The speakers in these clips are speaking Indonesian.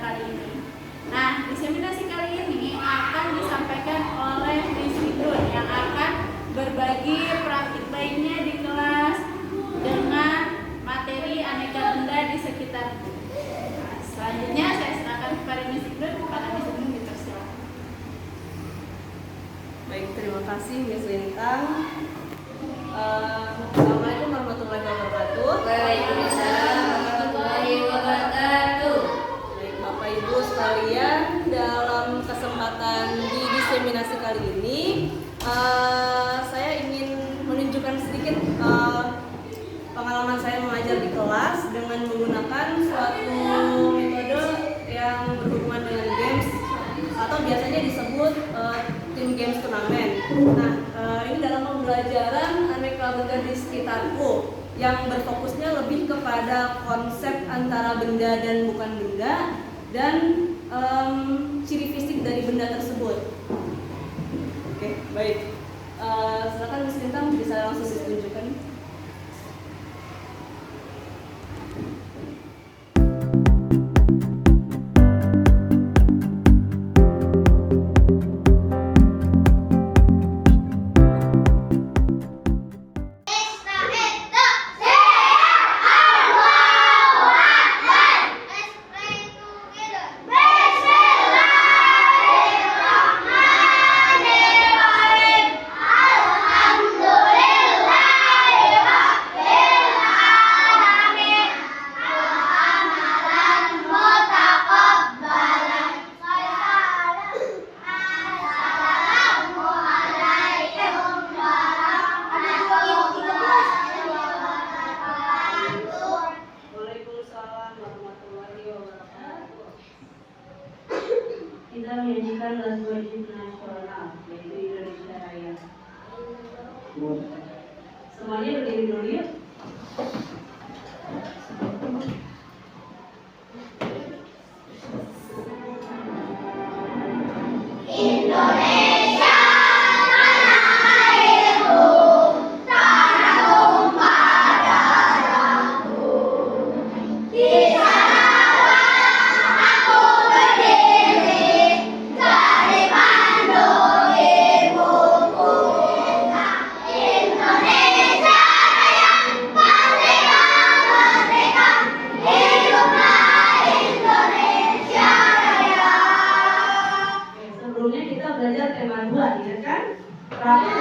kali ini. Nah, diseminasi kali ini akan disampaikan oleh Miss Idun yang akan berbagi praktik baiknya di kelas dengan materi aneka benda di sekitarku. Nah, selanjutnya saya silakan kepada Miss Idun. Kepada Miss Idun dipersilakan. Baik, terima kasih Miss Lintang. Assalamualaikum warahmatullahi wabarakatuh. Waalaikumsalam warahmatullahi wabarakatuh. Baik, Bapak Ibu sekalian, dalam kesempatan di diseminasi kali ini saya ingin menunjukkan sedikit pengalaman saya mengajar di kelas dengan menggunakan suatu metode yang berhubungan dengan games atau biasanya disebut tim games turnamen. Nah, ini dalam pembelajaran aneka benda di sekitarku yang berfokusnya lebih kepada konsep antara benda dan bukan benda dan ciri fisik dari benda tersebut. Oke, baik. Silakan Miss Lintang bisa langsung ditunjukkan. Kita menyanyikan lagu wajib nasional yaitu Indonesia Raya. Semuanya berdiri dulu yuk.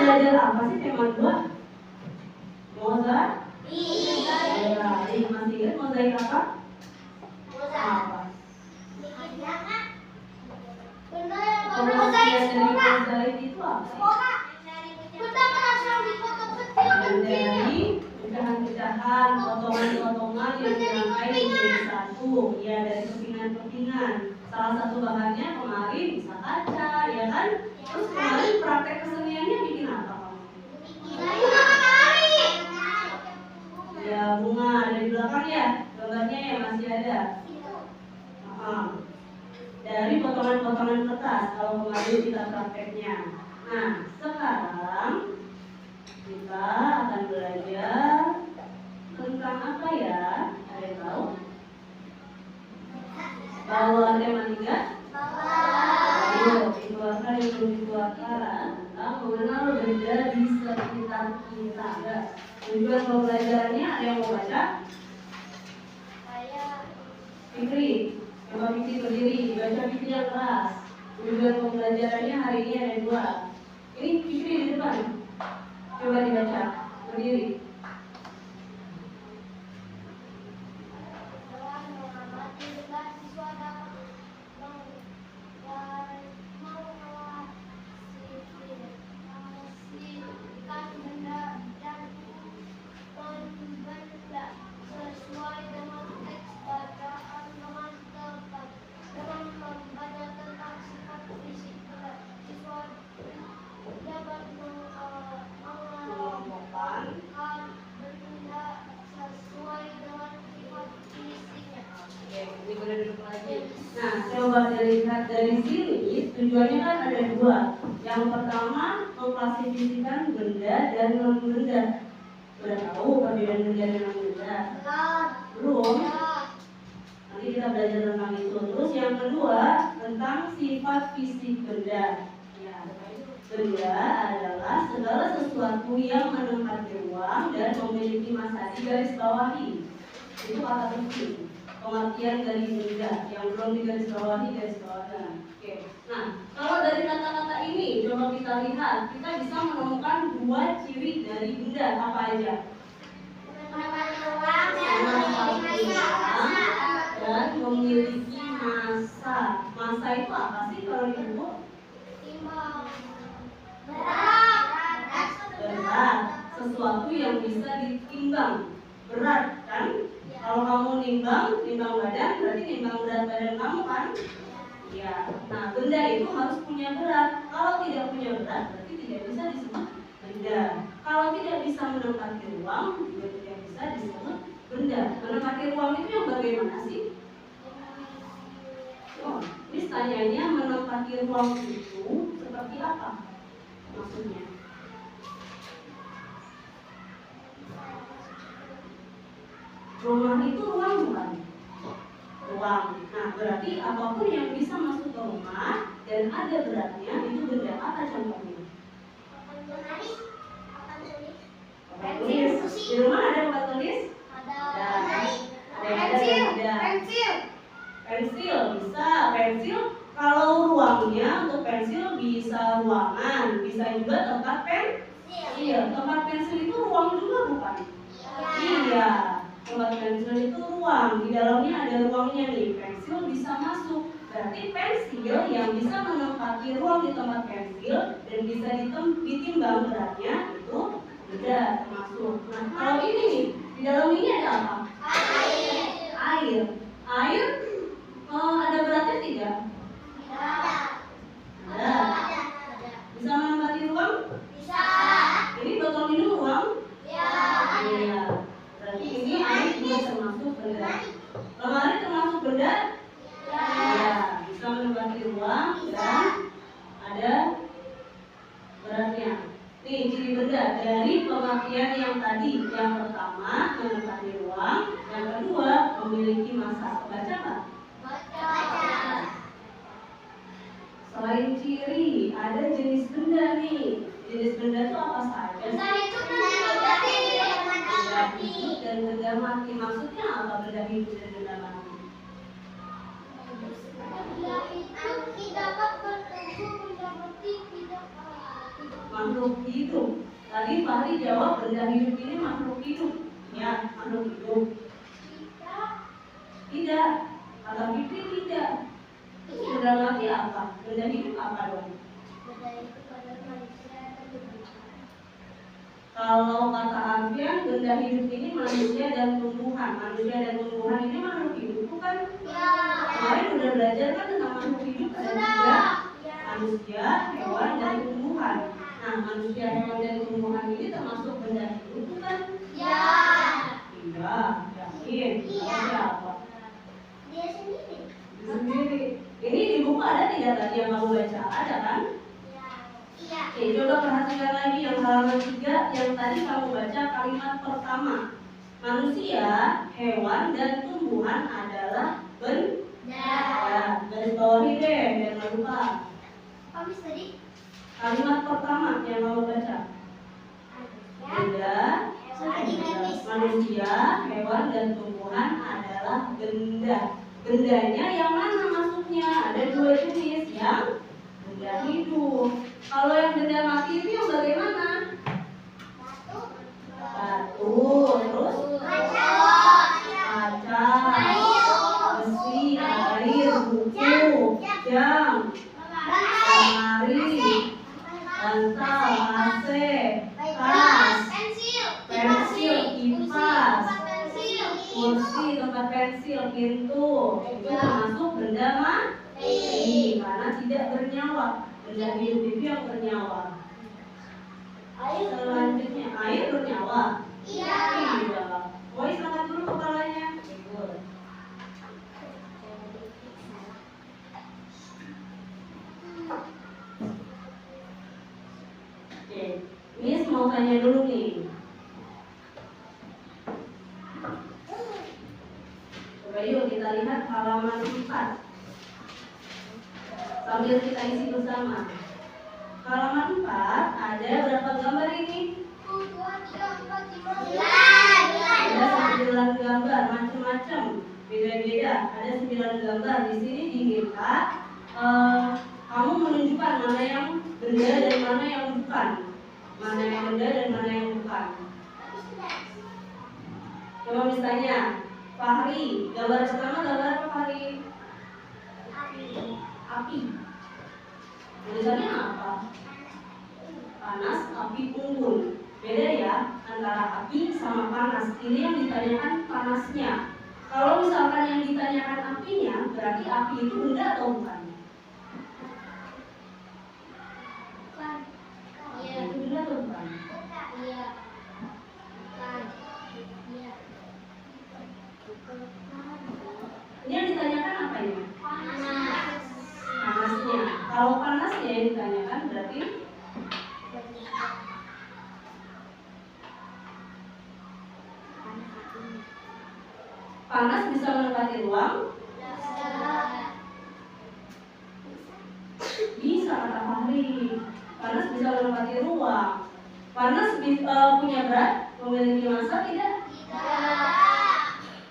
Belajar apa sih tema 2? Mozaik? Iya. Masih ingat mozaik apa? Apa? Pengertian dari mozaik itu apa? Dari pecahan-pecahan, potongan-potongan yang dirangkai menjadi satu, ya dari kepingan-kepingan. Salah satu bahannya kemarin bisa kaca, ya kan? Terus kemarin praktek keseniannya bikin apa kamu? Ya bunga ada di belakang ya, gambarnya ya masih ada. Dari potongan-potongan kertas kalau kemarin kita prakteknya. Nah sekarang kita akan belajar tentang apa ya? Ada yang tahu? Tahu tema 3? Ayo dikeluarkan yang belum dikeluarkan tentang mengenal benda di sekitar kita. Tujuan pembelajarannya ada yang mau baca? Fikri, coba Fikri berdiri, baca Fikri yang keras. Tujuan pembelajarannya hari ini ada 2. Ini Fikri di depan. Coba dibaca, berdiri. Nah, coba dilihat dari sini, tujuannya kan ada 2. Yang pertama, mengklasifikasikan benda dan non-benda. Sudah tahu perbedaan benda dan non-benda? Belum? Nanti kita belajar tentang itu. Terus yang kedua tentang sifat fisik benda. Ya, benda adalah segala sesuatu yang menempati ruang dan memiliki massa. Di garis bawahi itu kata penting. Pengertian dari benda yang belum digarisbawahi, garis bawahkan. Oke. Nah, kalau dari kata-kata ini coba kita lihat, kita bisa menemukan dua ciri dari benda apa aja? Menempati ruang dan memiliki massa. Massa itu apa sih kalau disebut? Berat. Sesuatu yang bisa ditimbang. Berat kan? Kalau kamu nimbang badan, berarti nimbang berat badan kamu kan? Ya. Nah, benda itu harus punya berat. Kalau tidak punya berat, berarti tidak bisa disebut benda. Kalau tidak bisa menempati ruang, juga tidak bisa disebut benda. Menempati ruang itu yang bagaimana sih? Oh, ini tanyanya menempati ruang itu seperti apa? Maksudnya? Rumah itu ruang bukan? Ruang. Nah, berarti apapun yang bisa masuk ke rumah dan ada beratnya itu benda. Apa contohnya? Papan tulis. Di rumah ada papan tulis? Ada. Pensil bisa. Pensil kalau ruangnya untuk pensil bisa ruangan, bisa juga tempat pensil. Iya, tempat pensil itu ruang juga bukan? Iya. Tempat pensil itu ruang, di dalamnya ada ruangnya nih, pensil bisa masuk. Berarti pensil yang bisa menempati ruang di tempat pensil dan bisa ditimbang beratnya itu benda termasuk. Nah, kalau ini nih, di dalam ini ada apa? Air. Air ada beratnya tidak? Ada. Bisa menempati ruang? Bisa. Ini botol minum ruang? Iya. Berarti ini air juga termasuk benda. Lemari termasuk benda? Ya. Bisa menempati ruang dan ada beratnya. Nih ciri benda dari pengertian yang tadi. Yang pertama menempati ruang, yang kedua memiliki massa. Baca nggak? Baca. Selain ciri, ada jenis benda nih. Jenis benda itu apa saja? Benda itu benda hidup dan benda mati. Maksudnya apa benda hidup dan benda mati? Benda hidup dapat bertumbuh, benda mati tidak. Makhluk hidup. Tadi Fahri jawab benda hidup ini makhluk hidup. Ya, makhluk hidup. Tidak. Kata Fitri tidak. Itu benda mati apa? Benda hidup apa dong? Benda hidup adalah manusia dan tumbuhan. Kalau kata Alfian, benda hidup ini manusia dan tumbuhan. Manusia dan tumbuhan ini makhluk hidup bukan? Ya. Kemarin udah belajar kan tentang makhluk hidup ada tiga. Manusia, hewan, dan tumbuhan. Nah, manusia, hewan, dan tumbuhan ini termasuk benda hidup bukan? Ya. Tidak. Yakin? Iya. Siapa? Dia sendiri. Sendiri. Ini di buku ada tidak tadi yang kamu baca? Ada kan? Iya. Oke, coba perhatikan lagi yang halaman 3 yang tadi kamu baca kalimat pertama. Manusia, hewan, dan tumbuhan adalah benda. Ya, garis bawahi deh, jangan lupa. Habis tadi? Kalimat pertama yang kamu baca. Benda, manusia, hewan, dan tumbuhan adalah benda. Bendanya yang mana masuknya? Ada dua jenis, yang benda hidup. Kalau yang benda mati itu yang bagaimana? Batu, terus kaca, besi, air, buku, jam, lemari, bantal, AC, tas, pensil, kipas, kursi, tempat pensil, pintu. Itu termasuk benda mati karena tidak bernyawa. Benda hidup itu yang bernyawa. Selanjutnya, air bernyawa? Iya. Boys angkat dulu kepalanya. Oke, Miss mau tanya dulu nih. Coba yuk kita lihat halaman 4. sambil kita isi bersama. Halaman 4 ada berapa gambar ini? Ada 9 gambar, macam-macam, beda-beda. Ada 9 gambar. Di sini diminta kamu menunjukkan mana yang benda dan mana yang bukan. Mana yang benda dan mana yang bukan. Coba misalnya, Fahri, gambar pertama gambar apa Fahri? Api. Tulisannya apa? Panas, api, unggun. Beda ya antara api sama panas. Ini yang ditanyakan panasnya. Kalau misalkan yang ditanyakan apinya, berarti api itu benda atau bukan? Itu benda atau bukan? Ini yang ditanyakan apanya? Panasnya. Kalau panasnya yang ditanyakan berarti panas bisa menempati ruang? Bisa kata Fahri. Panas bisa menempati ruang. Panas punya berat? Memiliki massa tidak?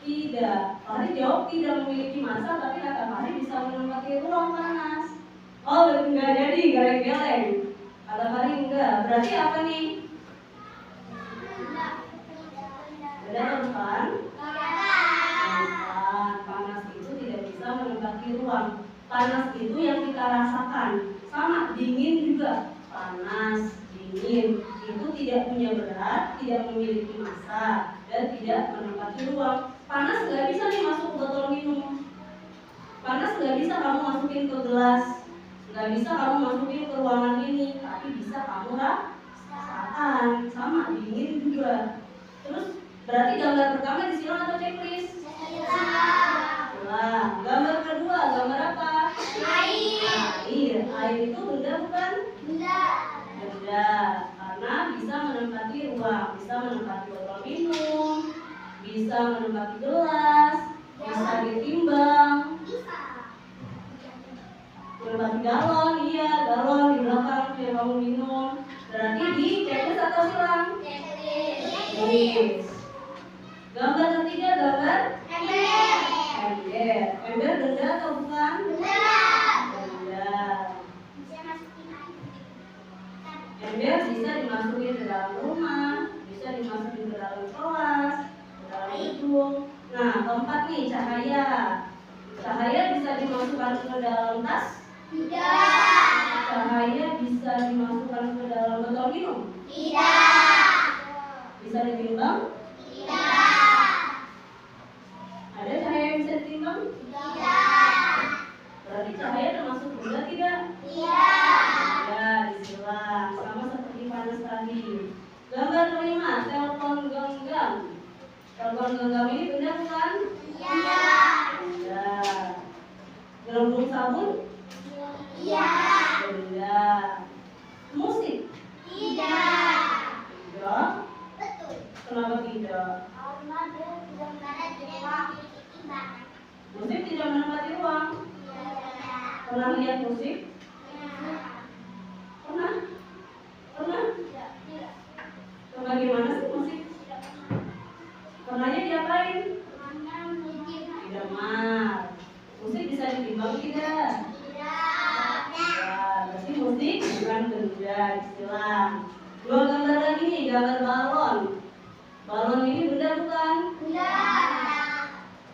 Tidak. Fahri jawab tidak memiliki massa, tapi kata Fahri bisa menempati ruang panas. Oh, enggak jadi, geleng-geleng. Kata Fahri enggak. Berarti apa nih? Benda atau bukan? Panas itu tidak bisa menempati ruang. Panas itu yang kita rasakan. Sama, dingin juga. Panas, dingin. Itu tidak punya berat, tidak memiliki massa, dan tidak menempati ruang. Panas nggak bisa nih masuk ke botol minum. Panas nggak bisa kamu masukin ke gelas. Nggak bisa kamu masukin ke ruangan ini. Tapi bisa kamu rasakan. Sama, dingin juga. Terus berarti gambar pertama disilang atau checklist? Nah, gambar kedua, gambar apa? Air. Air itu benda bukan? Benda. Karena bisa menempati ruang, bisa menempati botol minum, bisa menempati gelas, bisa ditimbang, menempati galon, iya galon di belakang yang kamu minum. Berarti di checklist atau silang? Checklist. Gambar ketiga gambar ember. Ember benda atau bukan? Benda. Ember bisa dimasukin ke dalam rumah, bisa dimasukin ke dalam kelas, ke dalam gedung. Nah, keempat nih cahaya. Cahaya bisa dimasukkan ke dalam tas? Tidak. Cahaya bisa dimasukkan ke dalam botol minum? Tidak. Bisa ditimbang? Tidak. Ada cahaya yang bisa ditimbang? Tidak. Berarti cahaya termasuk benda tidak? Tidak. Ya, disilang. Sama seperti panas tadi. Gambar kelima, telepon genggam. Telepon genggam ini benda bukan? Iya. Benda. Gelembung sabun? Iya. Benda. Musik? Tidak. Tidak? Betul. Kenapa tidak? Musik tidak menempati ruang. Pernah lihat musik? Pernah? Coba gimana sih musik? Pernahnya diapain? Didengar. Musik bisa ditimbang tidak? Ya, berarti musik bukan benda, istilah. Dua gambar lagi nih, gambar balon. Balon ini benda bukan? Benda.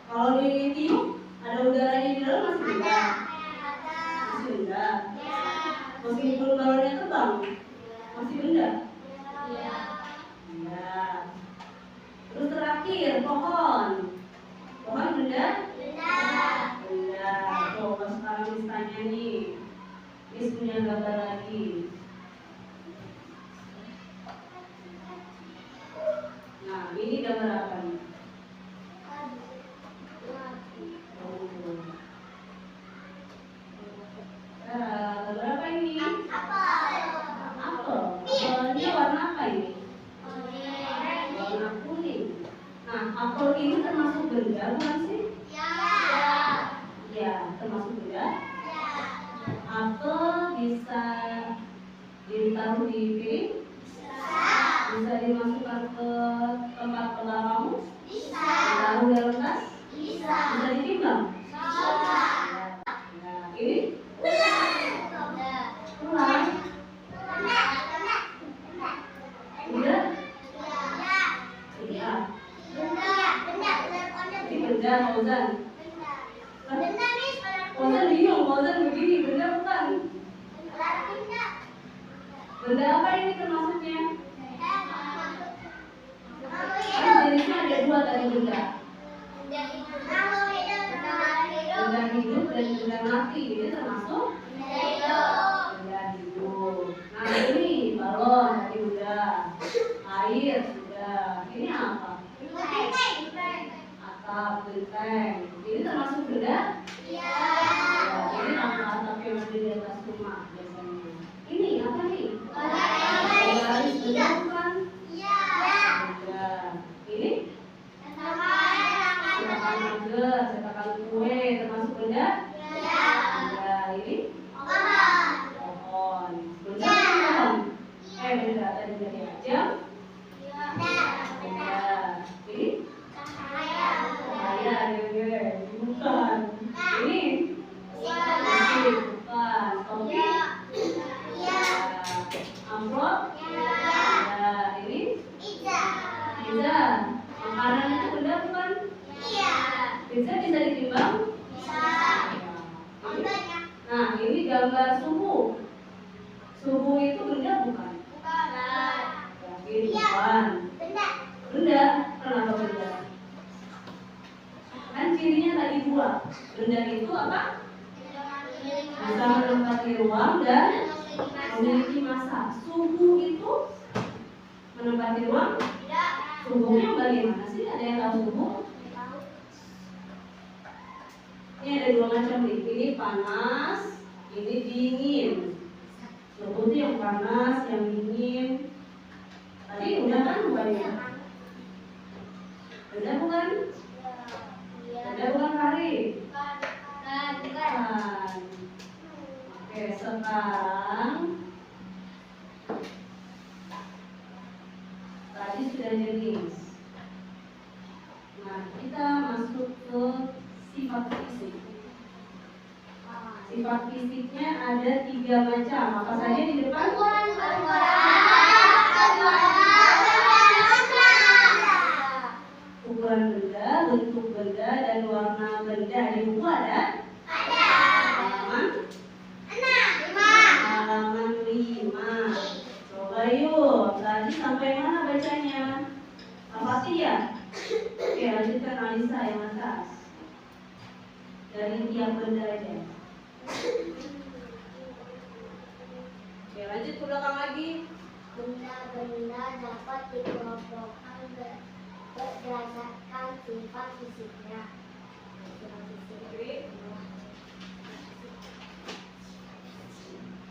Kalau ditiup, ada udaranya di dalam masih benda? Masih benda. Meskipun balonnya terbang, masih benda? Iya. Terus terakhir, pohon. Pohon benda? Benda. Coba sekarang misalnya nih, Miss punya gambar lagi. Nah, ini gambar apa nih? Gambar apa ini? Apel. Apelnya warna apa ini? Warna kuning. Nah, apel ini termasuk benda bukan sih? Ya, termasuk benda. bisa ditaruh di piring? Bisa dimasukkan ke tempat pelah kamu? Ditaruh di dalam tas? Bisa ditimbang? Nah, ini ulang. Udah? Iya. Ini benda Fauzan. Fauzan bingung, Fauzan begini, benda bukan? Benda apa ini termasuknya? Kan jenisnya ada dua tadi benda. Benda hidup dan benda mati, ini termasuk benda hidup. Nah ini balon tadi udah, air sudah. Ini apa? Atap, genteng. Ini termasuk benda? Ya, ini atap yang ada di atas rumah biasanya. Ini apa nih? Garis benda bukan? Benda. Ini? Cetakan mager, cetakan kue, termasuk benda? Benda. Ini? Pohon. Benda pohon. Benda tadi dari jam? Benda. Ini? Cahaya, bukan. Ini? Bukan. Topi? Amplop? Ya. Ini? Pizza. Makanan itu benda bukan? Pizza bisa ditimbang? Nah, ini gambar suhu. Suhu itu benda bukan? Yakin bukan? Benda. Kenapa benda? Kan cirinya tadi dua. Benda itu apa? Bisa menempati ruang dan memiliki massa. Suhu itu menempati ruang? Suhunya bagaimana sih? Ada yang tahu suhu? Ini ada dua macam nih. Ini panas, ini dingin. Suhu itu yang panas, yang dingin. Tadi udah kan bukannya? Benda bukan? Benda bukan Kari? Bukan. Oke, sekarang tadi sudah jenis. Nah, kita masuk ke sifat fisik. Sifat fisiknya ada 3 macam. Apa saja di depan? Ukuran benda, bentuk benda, dan warna benda. Di buku ada? Halaman 5. Coba yuk. Tadi sampai mana bacanya? Apa sih ya? Oke, lanjutkan Alisa yang atas. Dari tiap benda aja. Oke, lanjut ke belakang lagi. Benda-benda dapat dikelompokkan berdasarkan sifat fisiknya.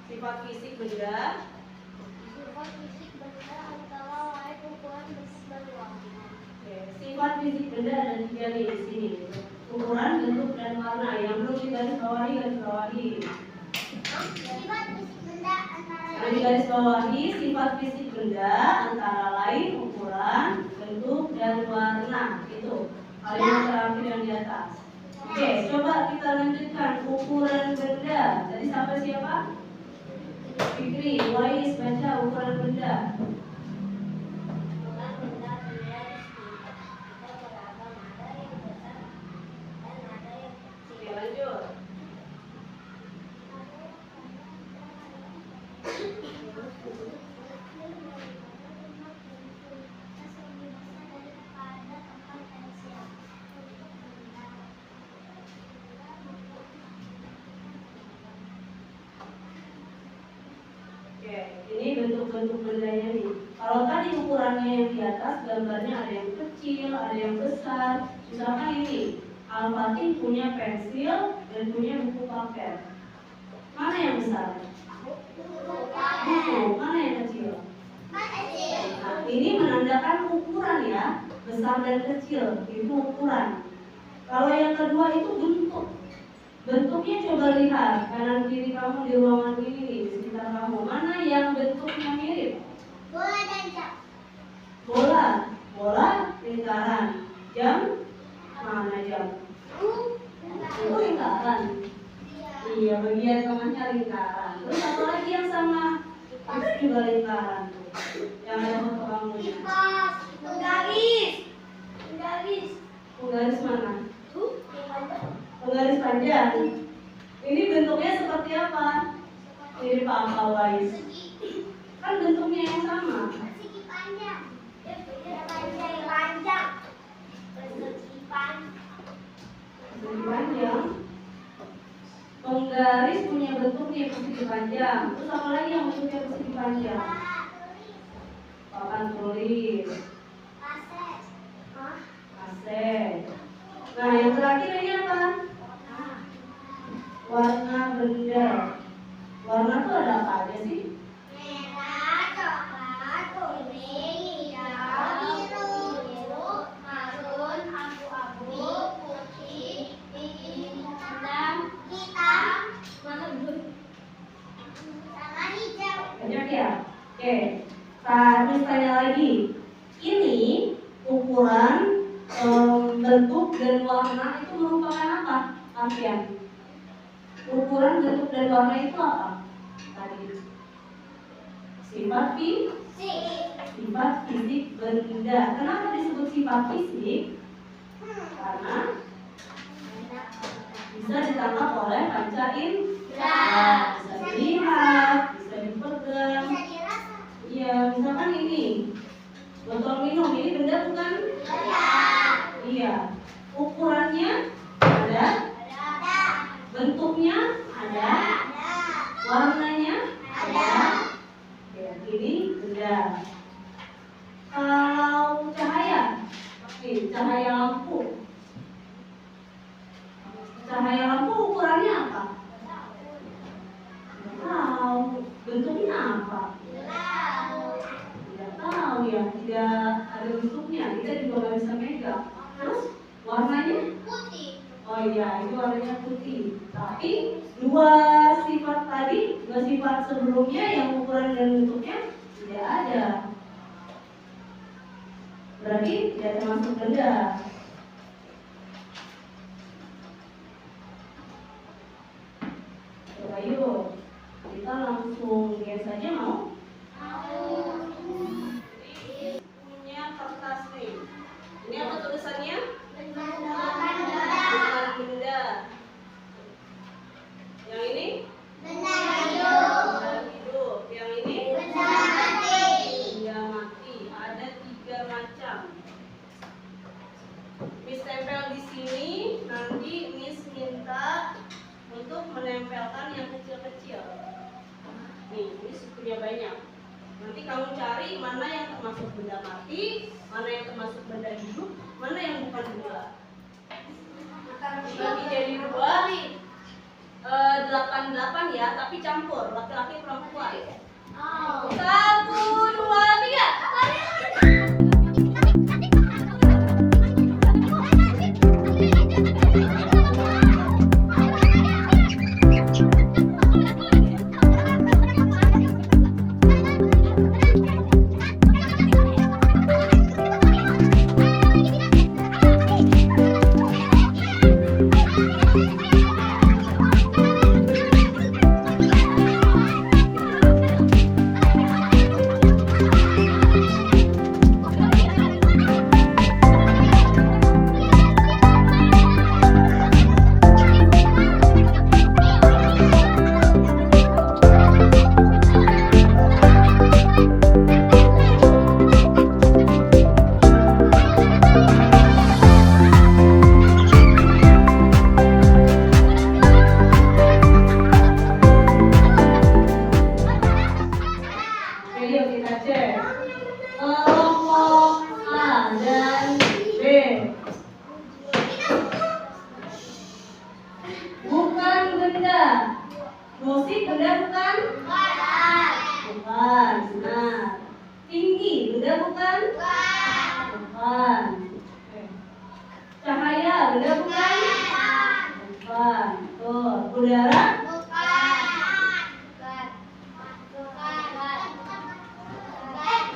Sifat fisik benda. Sifat fisik benda antara lain ukuran, bentuk, dan warna. Oke, sifat fisik benda ada 3 nih di sini. Ukuran, bentuk, dan warna. Yang belum digarisbawahi, garisbawahi. Sifat fisik benda antara Yang digarisbawahi sifat fisik benda antara lain ukuran, bentuk, dan warna. Itu kalimat terakhir yang di atas. Oke, coba kita lanjutkan ukuran benda. Tadi sampai siapa? Fikri, Wais, baca ukuran benda. ukuran benda ada beragam, ada yang besar dan ada yang kecil. Oke, lanjut. Oke, ini bentuk-bentuk bendanya nih. Kalau tadi ukurannya yang di atas, gambarnya ada yang kecil, ada yang besar. Misalkan ini, Al-Fatih punya pensil dan punya buku paket. Mana yang besar? Buku. Mana yang kecil? Nah, ini menandakan ukuran ya, besar dan kecil. Itu ukuran. Kalau yang kedua itu bentuk. Bentuknya coba lihat kanan kiri kamu di ruangan ini nih, di sekitar kamu. Mana yang bentuknya mirip? Bola dan jam. Bola lingkaran. Jam mana jam? Itu lingkaran. Iya, bagian tengahnya lingkaran. Terus apa lagi yang sama? Itu juga lingkaran. Yang ada foto kamu. Kipas. Penggaris. Penggaris mana? Penggaris panjang. Ini bentuknya seperti apa? Mirip apa, Wais? Kan bentuknya yang sama. Persegi panjang. Panjang. Persegi panjang. Penggaris punya bentuknya persegi panjang. Terus apa lagi yang bentuknya persegi panjang? Papan tulis. Kaset. Nah, yang terakhir ini apa? Warna benda. Warna tuh ada apa aja sih? Merah, coklat, kuning, hijau, biru, marun, abu-abu, putih, hitam, sama hijau. Banyak ya? Oke. Terus tanya lagi. Ini ukuran, bentuk dan warna itu merupakan apa, Alfian? Ukuran, bentuk dan warna itu apa? Tadi sifat fisik benda. Kenapa disebut sifat fisik? Karena bisa ditangkap oleh panca indera. Bisa dilihat, bisa dipegang. Bisa dirasa. Iya, misalkan ini botol minum, ini benda bukan? Iya. Ukurannya ada, bentuknya ada, warnanya ada. Oke, ini benda. Kalau cahaya, cahaya lampu. Cahaya lampu ukurannya apa? Tidak tahu. Bentuknya apa? Tidak tahu ya, tidak ada bentuknya, kita juga nggak bisa megang. Terus warnanya? Putih. Oh iya, itu warnanya putih. Tapi dua sifat tadi, dua sifat sebelumnya yang ukuran dan bentuknya tidak ada. Berarti tidak termasuk benda. Coba yuk, kita langsung lihat saja mau? Punya kertas nih. Ini apa tulisannya? Bukan benda. Yang ini? Benda hidup. Yang ini? Benda mati. Ada 3 macam. Miss tempel di sini. Nanti Miss minta untuk menempelkan yang kecil-kecil. Nih, Miss punya banyak. Nanti kamu cari mana yang termasuk benda mati, mana yang termasuk benda hidup, mana yang bukan benda. Dibagi jadi 2, 8 ya, tapi campur laki-laki perempuan. 1, 2, 3. Cahaya benda bukan? Bukan. Tuh. Udara?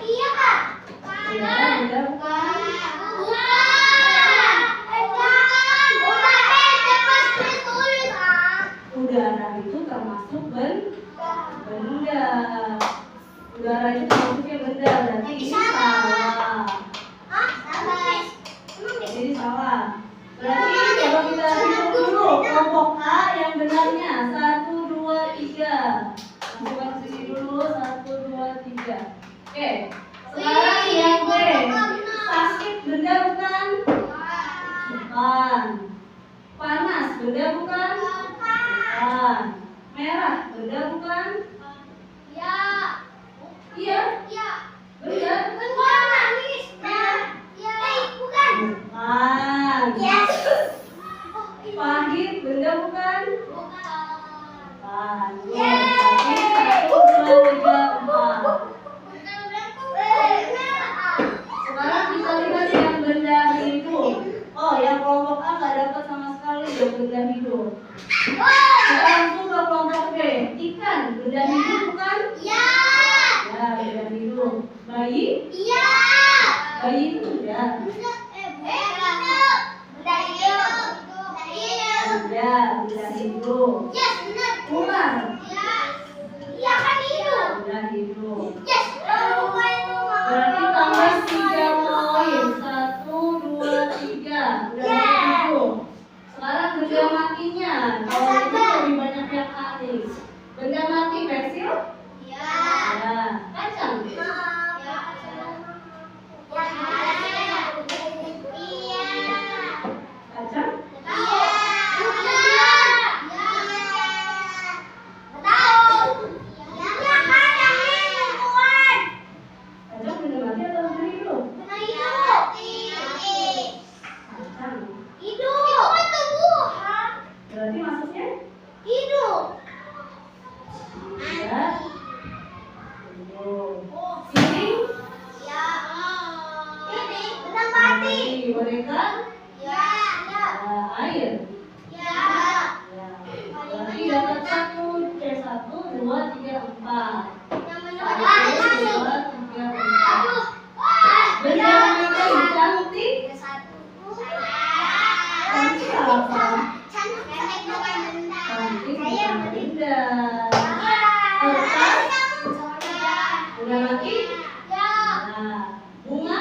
Iya kak. Udara benda bukan? Udara itu termasuk benda. Udara itu termasuknya benda, berarti ini salah. Jadi salah. Berarti coba kita hitung dulu kelompok A yang benarnya. 1, 2, 3. Masukkan ke sini dulu. 1, 2, 3. Oke. Sekarang yang B. Sakit benda bukan? Bukan. Panas benda bukan? Bukan. Merah benda bukan? Iya. Benda? Bukan. Pahit benda bukan? Bukan. Jadi 1, 2, 3, 4. Sekarang kita lihat yang benda hidup. Oh, yang kelompok A nggak dapat sama sekali yang benda hidup. Kita langsung ke kelompok B. Ikan benda hidup bukan? Ya, benda hidup. Bayi? Bayi itu benda. Ya, benda hidup. Ular. Benda hidup. Berarti tambah 3 poin. 1, 2, 3. Udah hidup. Sekarang benda matinya. Kalau itu lebih banyak yang A nih. Benda mati pensil? Ya. Kacang? Kacang? Kacang benda mati atau benda hidup? Kacang. Berarti masuknya? Ya. Piring? Mati. Boneka? Air? Ya. Berarti dapat 1, 2, 3, 4. 1, 2, 3, 4. Benda mati cantik? Cantik apa? Cantik bukan benda. Kertas? Benda mati? Nah, bunga?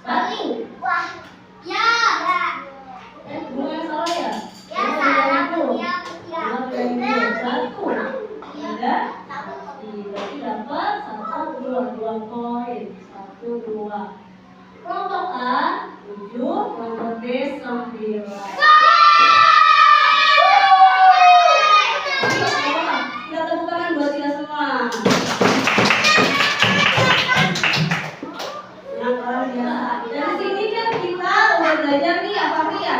Batu? Bunga yang salah ya? Batu? Benda? Berarti dapat 1, 2 poin. 1, 2. Kelompok A 7, kelompok B 9. Kita tepuk tangan buat kita semua. Yang orang biasa. Dari sini kan kita udah belajar nih apa ya?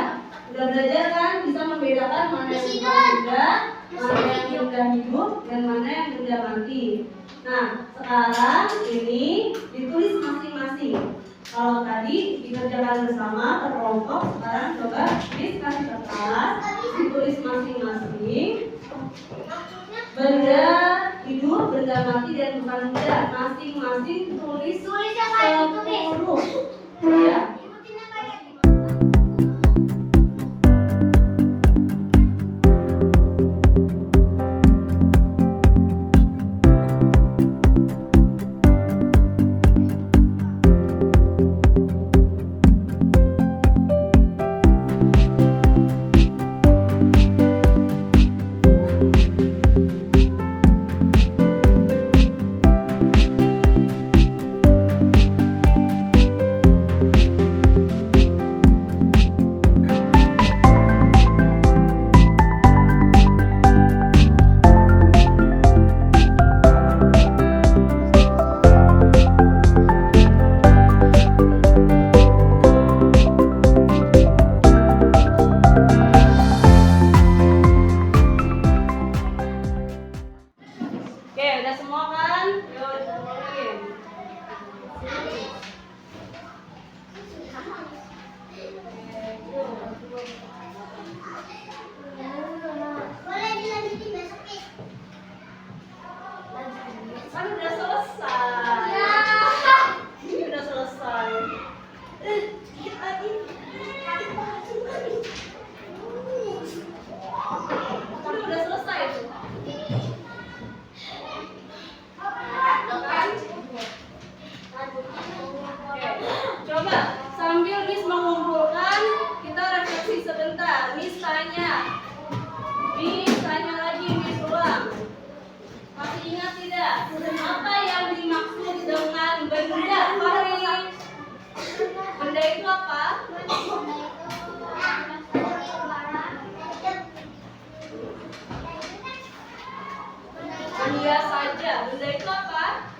Udah belajar kan bisa membedakan mana yang benda, mana yang benda hidup, dan mana yang benda mati. Nah, sekarang ini ditulis masing-masing. Kalau tadi dikerjakan bersama per kelompok, sekarang coba kasih kertas, ditulis masing-masing. Benda hidup, benda mati, dan bukan benda. Masing-masing tulis 10. Ya. tanya. Miss tanya lagi, Miss ulang. Masih ingat tidak? Apa yang dimaksud dengan benda, Fahri? Benda itu apa? Benda saja. Benda itu apa?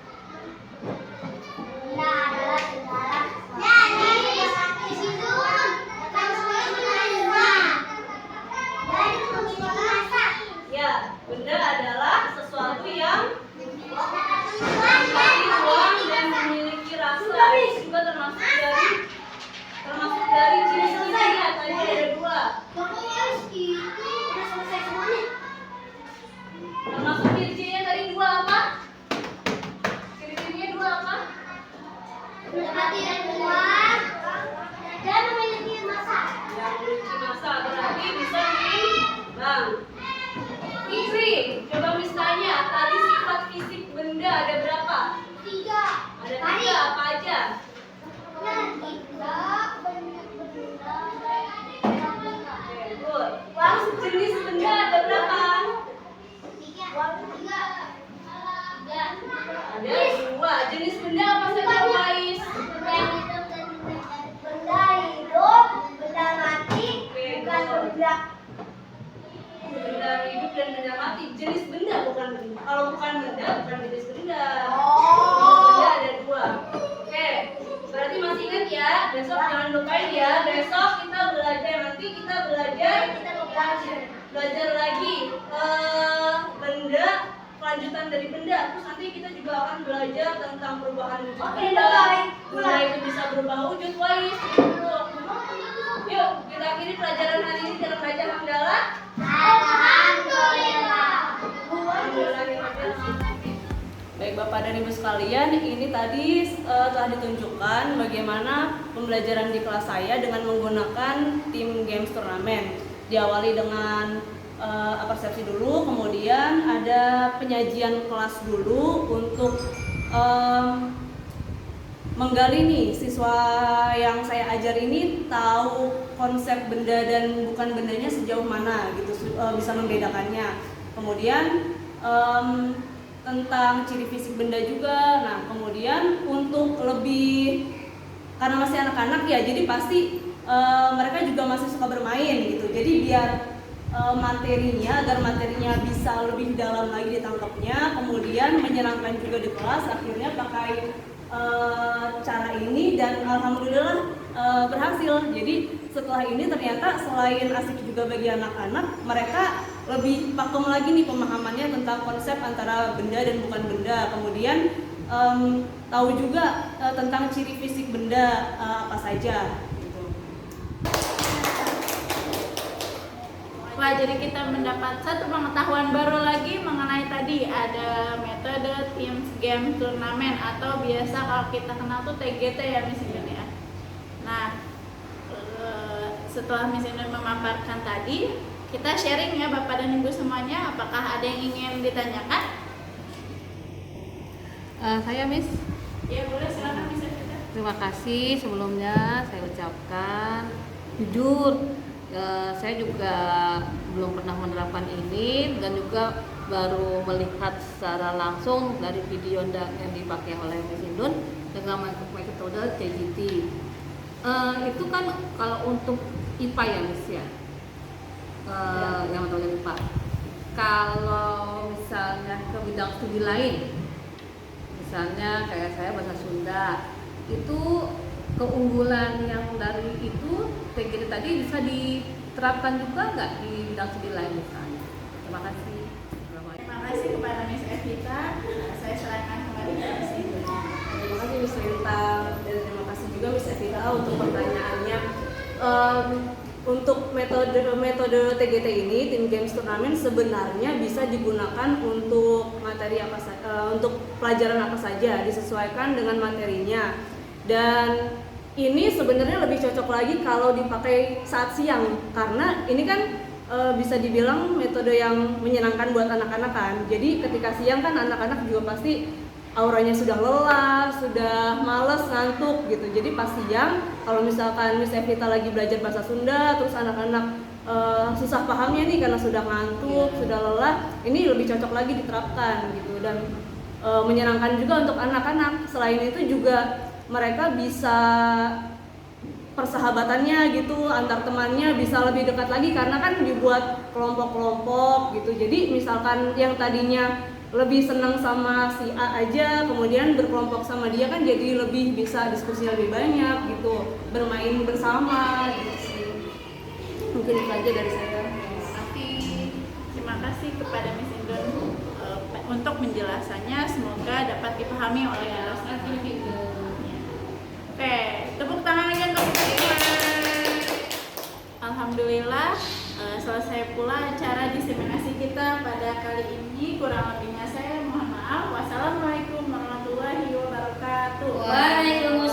Ya, benda adalah sesuatu yang memiliki ruang dan memiliki rasa. Itu juga termasuk dari ciri-cirinya. Tadi ada dua. Termasuk ciri-cirinya tadi dua apa? Ciri-cirinya dua apa? Dan memiliki masa. Yang memiliki massa berarti bisa bang. Fitri, coba Miss tanya, tadi sifat fisik benda ada berapa? 3. Ada 3, apa aja? Oke, good. Terus jenis benda ada berapa? Ada 2. Jenis benda apa saja, guys? Benda hidup, benda mati, Oke, bukan good. benda. Benda hidup dan benda mati. Jenis benda bukan benda. Kalau bukan benda, bukan jenis benda. Oh. Jenis benda ada 2. Oke, berarti masih ingat ya. Besok jangan lupain ya. Besok kita belajar, nanti kita belajar lagi benda, kelanjutan dari benda. Terus nanti kita juga akan belajar tentang perubahan wujud benda. Benda itu bisa berubah wujud, wais. Yuk, kita akhiri pelajaran hari ini dengan baca hamdalah. Baik Bapak dan Ibu sekalian, ini tadi telah ditunjukkan bagaimana pembelajaran di kelas saya dengan menggunakan tim games turnamen. Diawali dengan persepsi dulu, kemudian ada penyajian kelas dulu untuk menggali nih siswa yang saya ajar ini tahu konsep benda dan bukan bendanya sejauh mana gitu, bisa membedakannya. Kemudian tentang ciri fisik benda juga. Nah, kemudian untuk lebih, karena masih anak-anak ya, jadi pasti mereka juga masih suka bermain gitu. Jadi biar agar materinya bisa lebih dalam lagi ditangkapnya, kemudian menyenangkan juga di kelas, akhirnya pakai cara ini dan alhamdulillah berhasil. Jadi setelah ini ternyata selain asik juga bagi anak-anak, mereka lebih pakem lagi nih pemahamannya tentang konsep antara benda dan bukan benda. Kemudian tahu juga tentang ciri fisik benda apa saja gitu. Wah, jadi kita mendapat satu pengetahuan baru lagi mengenai tadi ada metode tim game turnamen atau biasa kalau kita kenal tuh TGT ya Miss Indun ya. Nah, setelah Miss Indun memaparkan tadi, kita sharing ya Bapak dan Ibu semuanya. Apakah ada yang ingin ditanyakan? Saya Miss, Ya boleh, silakan Miss Evita. terima kasih sebelumnya saya ucapkan. Jujur, saya juga belum pernah menerapkan ini dan juga baru melihat secara langsung dari video yang dipakai oleh Miss Indun dengan metode CGT. Itu kan kalau untuk IPA ya Miss ya, yang metode IPA. Kalau misalnya ke bidang studi lain, misalnya kayak saya bahasa Sunda, itu keunggulan yang dari itu TGT tadi bisa diterapkan juga nggak di bidang studi lain misalnya? Terima kasih. Terima kasih kepada Miss Evita. Saya serahkan kembali ke Miss Indun. Terima kasih Miss Rita dan terima kasih juga Miss Evita untuk pertanyaannya. Untuk metode TGT ini, tim games turnamen, sebenarnya bisa digunakan untuk materi apa saja, untuk pelajaran apa saja, disesuaikan dengan materinya. Dan ini sebenarnya lebih cocok lagi kalau dipakai saat siang, karena ini kan bisa dibilang metode yang menyenangkan buat anak-anak kan. Jadi ketika siang kan anak-anak juga pasti auranya sudah lelah, sudah malas, ngantuk gitu. Jadi pas siang, kalau misalkan Miss Evita lagi belajar bahasa Sunda, terus anak-anak susah pahamnya nih karena sudah ngantuk, sudah lelah, ini lebih cocok lagi diterapkan gitu. Dan menyenangkan juga untuk anak-anak. Selain itu juga mereka bisa persahabatannya gitu antar temannya bisa lebih dekat lagi karena kan dibuat kelompok-kelompok gitu. Jadi misalkan yang tadinya lebih senang sama si A aja, kemudian berkelompok sama dia kan jadi lebih bisa diskusi lebih banyak gitu, bermain bersama gitu sih. Mungkin itu aja dari saya. Terima kasih kepada Miss Indun untuk penjelasannya, semoga dapat dipahami oleh kita semua. Oke, tepuk tangan lagi untuk Miss Indun. Alhamdulillah, selesai pula acara diseminasi kita pada kali ini. Kurang lebihnya saya mohon maaf. Wassalamualaikum warahmatullahi wabarakatuh. Waalaikumsalam.